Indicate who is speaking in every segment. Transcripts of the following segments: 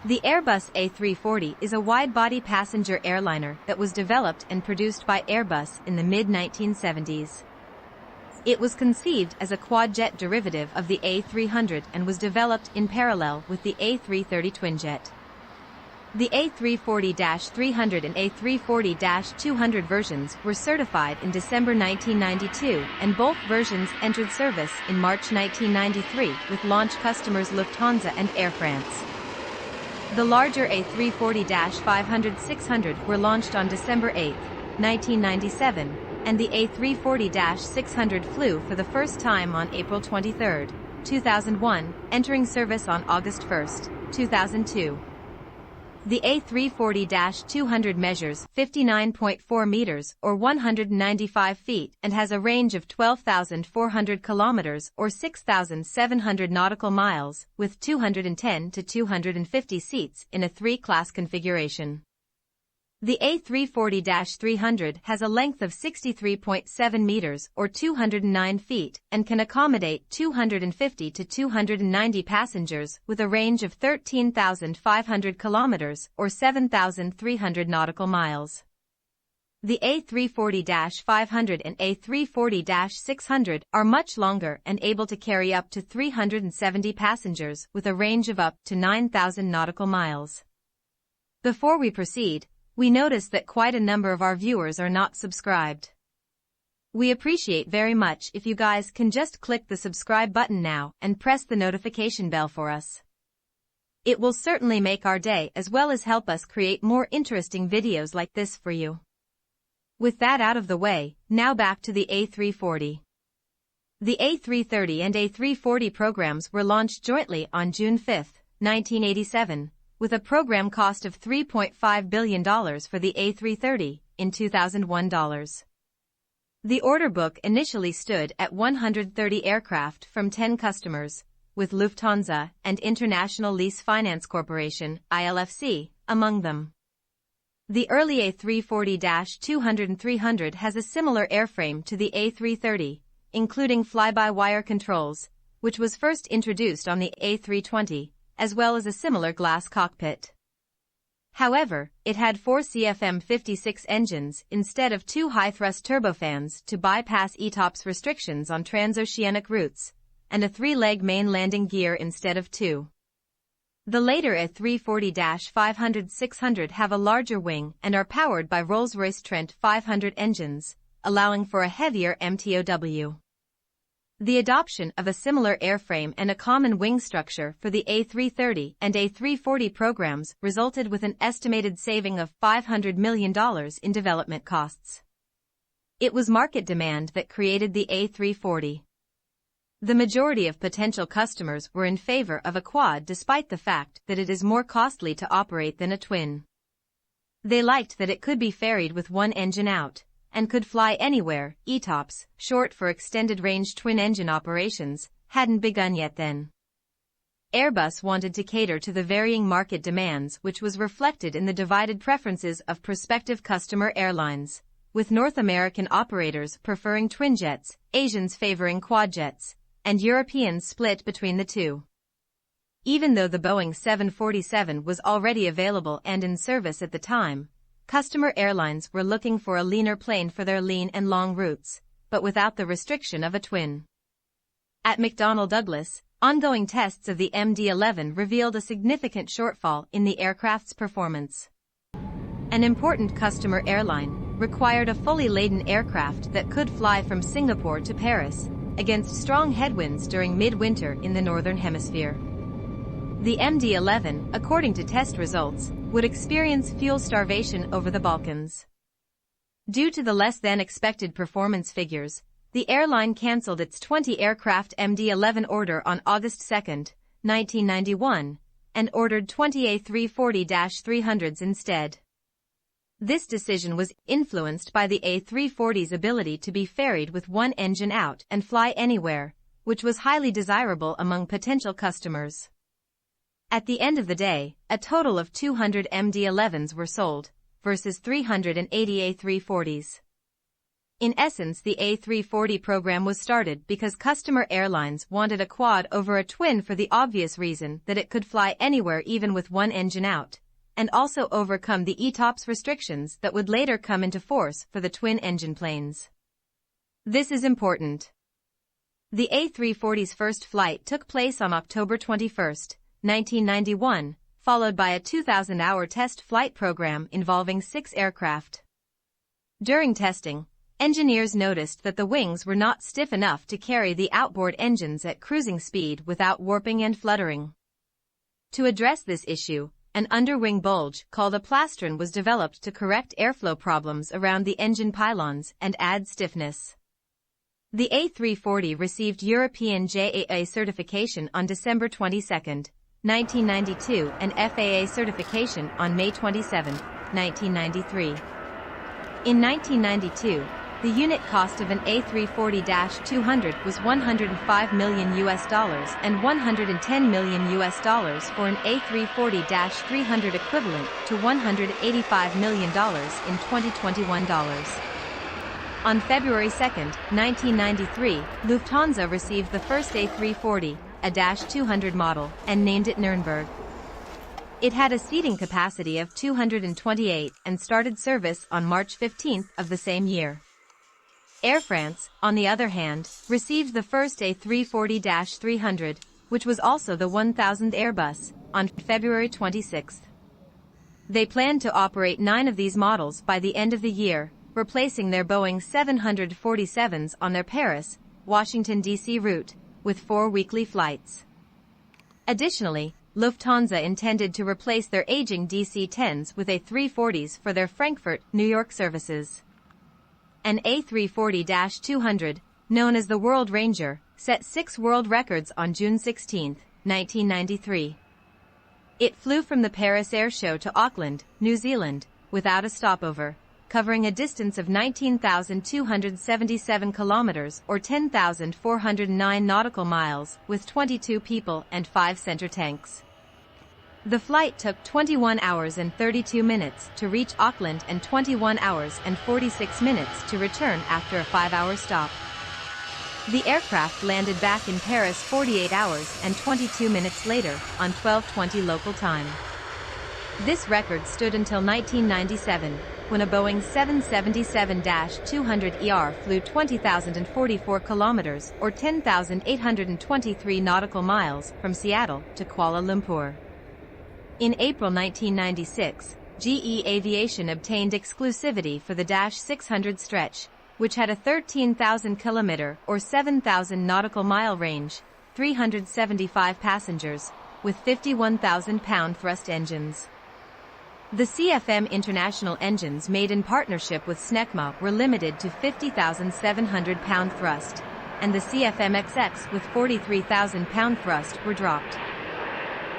Speaker 1: The Airbus A340 is a wide-body passenger airliner that was developed and produced by Airbus in the mid-1970s. It was conceived as a quad-jet derivative of the A300 and was developed in parallel with the A330 twinjet. The A340-300 and A340-200 versions were certified in December 1992, and both versions entered service in March 1993 with launch customers Lufthansa and Air France. The larger A340-500-600 were launched on December 8, 1997, and the A340-600 flew for the first time on April 23, 2001, entering service on August 1, 2002. The A340-200 measures 59.4 meters or 195 feet and has a range of 12,400 kilometers or 6,700 nautical miles, with 210 to 250 seats in a three-class configuration. The A340-300 has a length of 63.7 meters or 209 feet and can accommodate 250 to 290 passengers with a range of 13,500 kilometers or 7,300 nautical miles. The A340-500 and A340-600 are much longer and able to carry up to 370 passengers with a range of up to 9,000 nautical miles. Before we proceed, we notice that quite a number of our viewers are not subscribed. We appreciate very much if you guys can just click the subscribe button now and press the notification bell for us. It will certainly make our day as well as help us create more interesting videos like this for you. With that out of the way, now back to the A340. The A330 and A340 programs were launched jointly on June 5, 1987. With a program cost of $3.5 billion for the A330 in 2001 dollars. The order book initially stood at 130 aircraft from 10 customers, with Lufthansa and International Lease Finance Corporation, ILFC, among them. The early A340-200 and 300 has a similar airframe to the A330, including fly-by-wire controls, which was first introduced on the A320, as well as a similar glass cockpit. However, it had 4 CFM56 engines instead of 2 high-thrust turbofans to bypass ETOPS restrictions on transoceanic routes, and a 3-leg main landing gear instead of 2. The later A340-500-600 have a larger wing and are powered by Rolls-Royce Trent 500 engines, allowing for a heavier MTOW. The adoption of a similar airframe and a common wing structure for the A330 and A340 programs resulted with an estimated saving of $500 million in development costs. It was market demand that created the A340. The majority of potential customers were in favor of a quad despite the fact that it is more costly to operate than a twin. They liked that it could be ferried with one engine out, and could fly anywhere. ETOPS, short for Extended Range Twin Engine Operations, hadn't begun yet then. Airbus wanted to cater to the varying market demands, which was reflected in the divided preferences of prospective customer airlines, with North American operators preferring twinjets, Asians favoring quadjets, and Europeans split between the two. Even though the Boeing 747 was already available and in service at the time, customer airlines were looking for a leaner plane for their lean and long routes, but without the restriction of a twin. At McDonnell Douglas, ongoing tests of the MD-11 revealed a significant shortfall in the aircraft's performance. An important customer airline required a fully laden aircraft that could fly from Singapore to Paris, against strong headwinds during midwinter in the Northern Hemisphere. The MD-11, according to test results, would experience fuel starvation over the Balkans. Due to the less-than-expected performance figures, the airline cancelled its 20-aircraft MD-11 order on August 2, 1991, and ordered 20 A340-300s instead. This decision was influenced by the A340's ability to be ferried with one engine out and fly anywhere, which was highly desirable among potential customers. At the end of the day, a total of 200 MD-11s were sold, versus 380 A340s. In essence, the A340 program was started because customer airlines wanted a quad over a twin for the obvious reason that it could fly anywhere even with one engine out, and also overcome the ETOPS restrictions that would later come into force for the twin-engine planes. This is important. The A340's first flight took place on October 21, 1991, followed by a 2,000-hour test flight program involving 6 aircraft. During testing, engineers noticed that the wings were not stiff enough to carry the outboard engines at cruising speed without warping and fluttering. To address this issue, an underwing bulge called a plastron was developed to correct airflow problems around the engine pylons and add stiffness. The A340 received European JAA certification on December 22, 1992 and FAA certification on May 27, 1993. In 1992, the unit cost of an A340-200 was $105 million and $110 million for an A340-300 equivalent to $185 million in 2021 dollars. On February 2, 1993, Lufthansa received the first A340, a -200 model, and named it Nuremberg. It had a seating capacity of 228 and started service on March 15 of the same year. Air France, on the other hand, received the first A340-300, which was also the 1000th Airbus, on February 26. They planned to operate 9 of these models by the end of the year, replacing their Boeing 747s on their Paris, Washington, D.C. route, with 4 weekly flights. Additionally, Lufthansa intended to replace their aging DC-10s with A340s for their Frankfurt, New York services. An A340-200, known as the World Ranger, set 6 world records on June 16, 1993. It flew from the Paris Air Show to Auckland, New Zealand, without a stopover, covering a distance of 19,277 kilometers or 10,409 nautical miles, with 22 people and 5 center tanks. The flight took 21 hours and 32 minutes to reach Auckland and 21 hours and 46 minutes to return after a 5-hour stop. The aircraft landed back in Paris 48 hours and 22 minutes later, on 12:20 local time. This record stood until 1997, when a Boeing 777-200ER flew 20,044 kilometers or 10,823 nautical miles from Seattle to Kuala Lumpur. In April 1996, GE Aviation obtained exclusivity for the -600 stretch, which had a 13,000-kilometer or 7,000 nautical mile range, 375 passengers, with 51,000-pound thrust engines. The CFM International engines made in partnership with Snecma were limited to 50,700-pound thrust, and the CFM-XX with 43,000-pound thrust were dropped.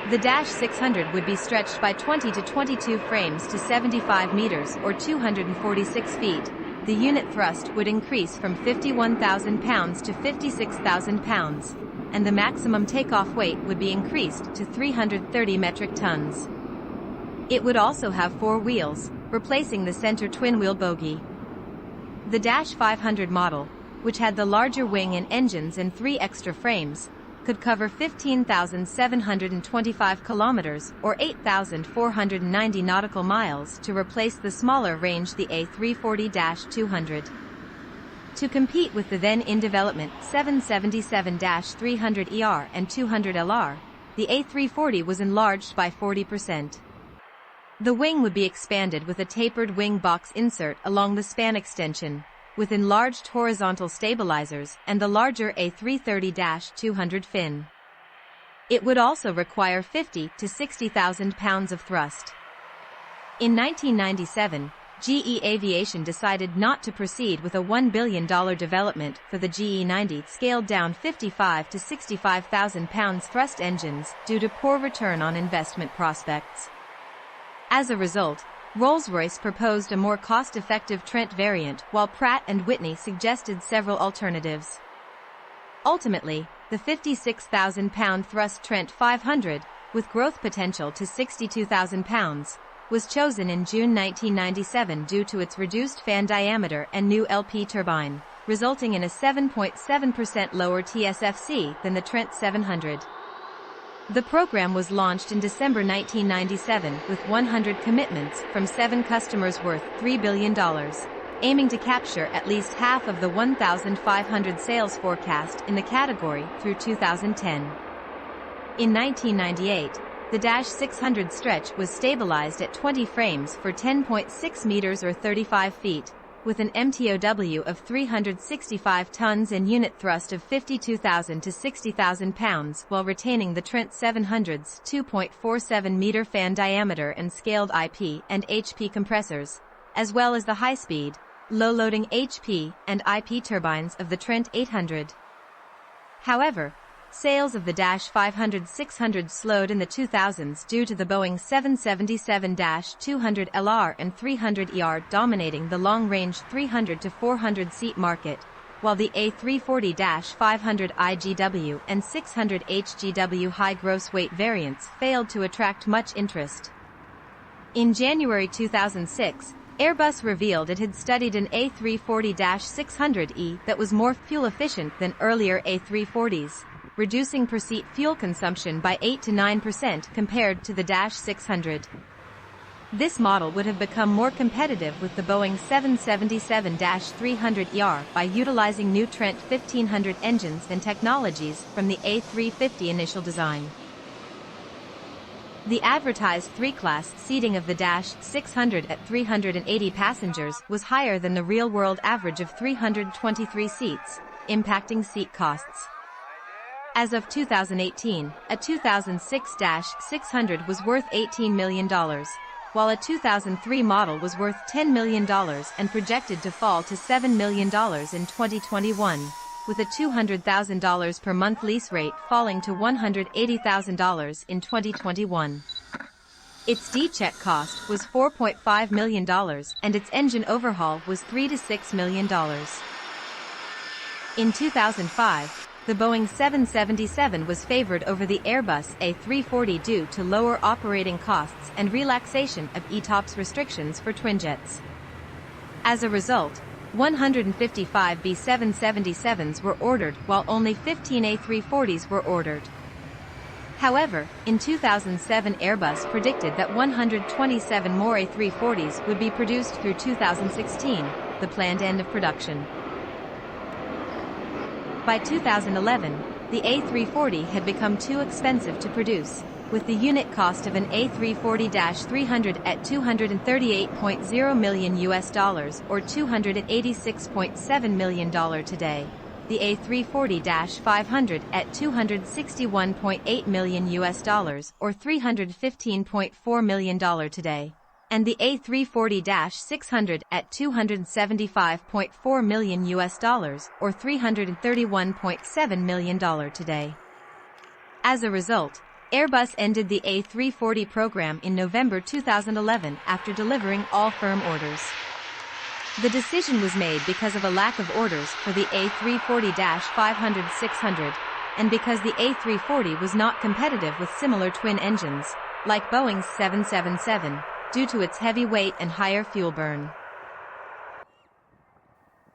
Speaker 1: The -600 would be stretched by 20 to 22 frames to 75 meters or 246 feet. The unit thrust would increase from 51,000 pounds to 56,000 pounds, and the maximum takeoff weight would be increased to 330 metric tons. It would also have 4 wheels, replacing the center twin-wheel bogie. The -500 model, which had the larger wing and engines and 3 extra frames, could cover 15,725 kilometers or 8,490 nautical miles to replace the smaller range the A340-200. To compete with the then in development 777-300ER and 200LR, the A340 was enlarged by 40%. The wing would be expanded with a tapered wing box insert along the span extension, with enlarged horizontal stabilizers and the larger A330-200 fin. It would also require 50 to 60,000 pounds of thrust. In 1997, GE Aviation decided not to proceed with a $1 billion development for the GE90 scaled-down 55 to 65,000 pounds thrust engines due to poor return on investment prospects. As a result, Rolls-Royce proposed a more cost-effective Trent variant while Pratt & Whitney suggested several alternatives. Ultimately, the 56,000-pound thrust Trent 500, with growth potential to 62,000 pounds, was chosen in June 1997 due to its reduced fan diameter and new LP turbine, resulting in a 7.7% lower TSFC than the Trent 700. The program was launched in December 1997 with 100 commitments from 7 customers worth $3 billion, aiming to capture at least half of the 1,500 sales forecast in the category through 2010. In 1998, the Dash 600 stretch was stabilized at 20 frames for 10.6 meters or 35 feet, with an MTOW of 365 tons and unit thrust of 52,000 to 60,000 pounds while retaining the Trent 700's 2.47-meter fan diameter and scaled IP and HP compressors, as well as the high-speed, low-loading HP and IP turbines of the Trent 800. However, sales of the Dash 500-600 slowed in the 2000s due to the Boeing 777-200LR and 300ER dominating the long-range 300 to 400 seat market, while the A340-500 IGW and 600 HGW high gross weight variants failed to attract much interest. In January 2006, Airbus revealed it had studied an A340-600E that was more fuel-efficient than earlier A340s, reducing per-seat fuel consumption by 8 to 9% compared to the Dash 600. This model would have become more competitive with the Boeing 777-300ER by utilizing new Trent 1500 engines and technologies from the A350 initial design. The advertised 3-class seating of the Dash 600 at 380 passengers was higher than the real-world average of 323 seats, impacting seat costs. As of 2018, a 2006 Dash 600 was worth $18 million, while a 2003 model was worth $10 million and projected to fall to $7 million in 2021, with a $200,000 per month lease rate falling to $180,000 in 2021. Its D-check cost was $4.5 million and its engine overhaul was $3 to $6 million. In 2005, the Boeing 777 was favored over the Airbus A340 due to lower operating costs and relaxation of ETOPS restrictions for twinjets. As a result, 155 B777s were ordered while only 15 A340s were ordered. However, in 2007 Airbus predicted that 127 more A340s would be produced through 2016, the planned end of production. By 2011, the A340 had become too expensive to produce, with the unit cost of an A340-300 at $238.0 million or $286.7 million today, the A340-500 at $261.8 million or $315.4 million today, and the A340-600 at $275.4 million or $331.7 million today. As a result, Airbus ended the A340 program in November 2011 after delivering all firm orders. The decision was made because of a lack of orders for the A340-500-600, and because the A340 was not competitive with similar twin engines, like Boeing's 777, due to its heavy weight and higher fuel burn.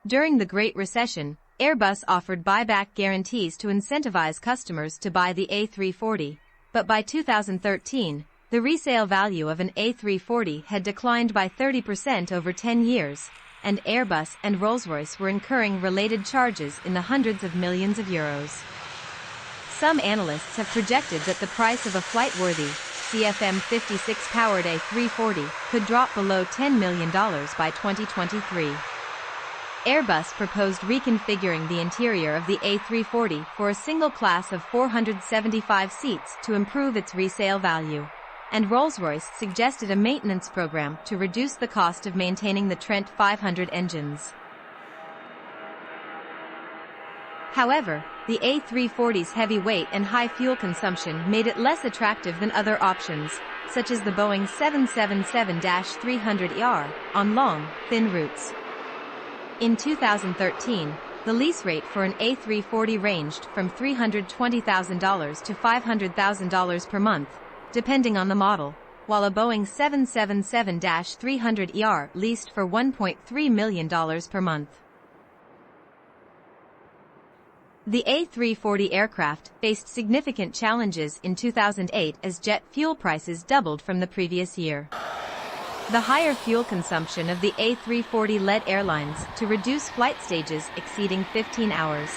Speaker 1: During the Great Recession, Airbus offered buyback guarantees to incentivize customers to buy the A340, but by 2013, the resale value of an A340 had declined by 30% over 10 years, and Airbus and Rolls-Royce were incurring related charges in the hundreds of millions of euros. Some analysts have projected that the price of a flight-worthy, CFM56-powered A340 could drop below $10 million by 2023. Airbus proposed reconfiguring the interior of the A340 for a single class of 475 seats to improve its resale value, and Rolls-Royce suggested a maintenance program to reduce the cost of maintaining the Trent 500 engines. However, the A340's heavy weight and high fuel consumption made it less attractive than other options, such as the Boeing 777-300ER, on long, thin routes. In 2013, the lease rate for an A340 ranged from $320,000 to $500,000 per month, depending on the model, while a Boeing 777-300ER leased for $1.3 million per month. The A340 aircraft faced significant challenges in 2008 as jet fuel prices doubled from the previous year. The higher fuel consumption of the A340 led airlines to reduce flight stages exceeding 15 hours.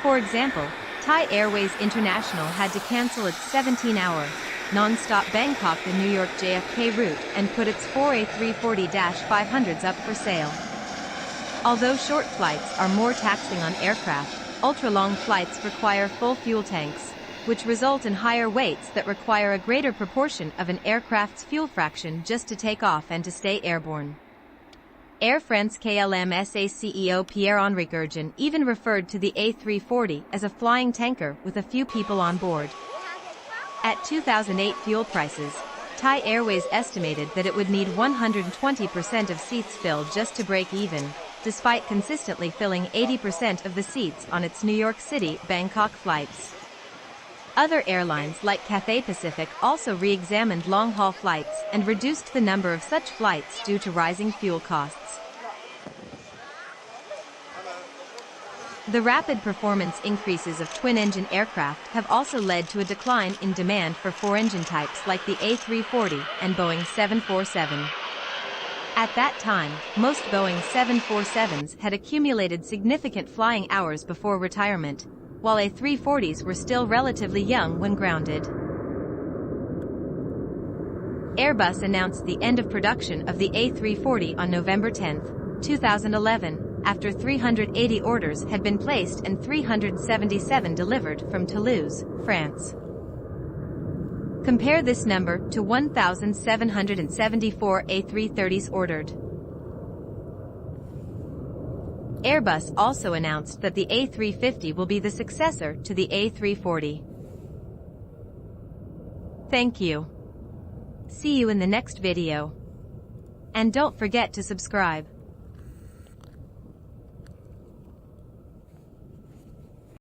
Speaker 1: For example, Thai Airways International had to cancel its 17-hour, non-stop Bangkok to New York JFK route and put its 4 A340-500s up for sale. Although short flights are more taxing on aircraft, ultra-long flights require full fuel tanks, which result in higher weights that require a greater proportion of an aircraft's fuel fraction just to take off and to stay airborne. Air France-KLM SA CEO Pierre-Henri Gurgin even referred to the A340 as a flying tanker with a few people on board. At 2008 fuel prices, Thai Airways estimated that it would need 120% of seats filled just to break even, despite consistently filling 80% of the seats on its New York City-Bangkok flights. Other airlines like Cathay Pacific also re-examined long-haul flights and reduced the number of such flights due to rising fuel costs. The rapid performance increases of twin-engine aircraft have also led to a decline in demand for four-engine types like the A340 and Boeing 747. At that time, most Boeing 747s had accumulated significant flying hours before retirement, while A340s were still relatively young when grounded. Airbus announced the end of production of the A340 on November 10, 2011, after 380 orders had been placed and 377 delivered from Toulouse, France. Compare this number to 1,774 A330s ordered. Airbus also announced that the A350 will be the successor to the A340. Thank you. See you in the next video. And don't forget to subscribe.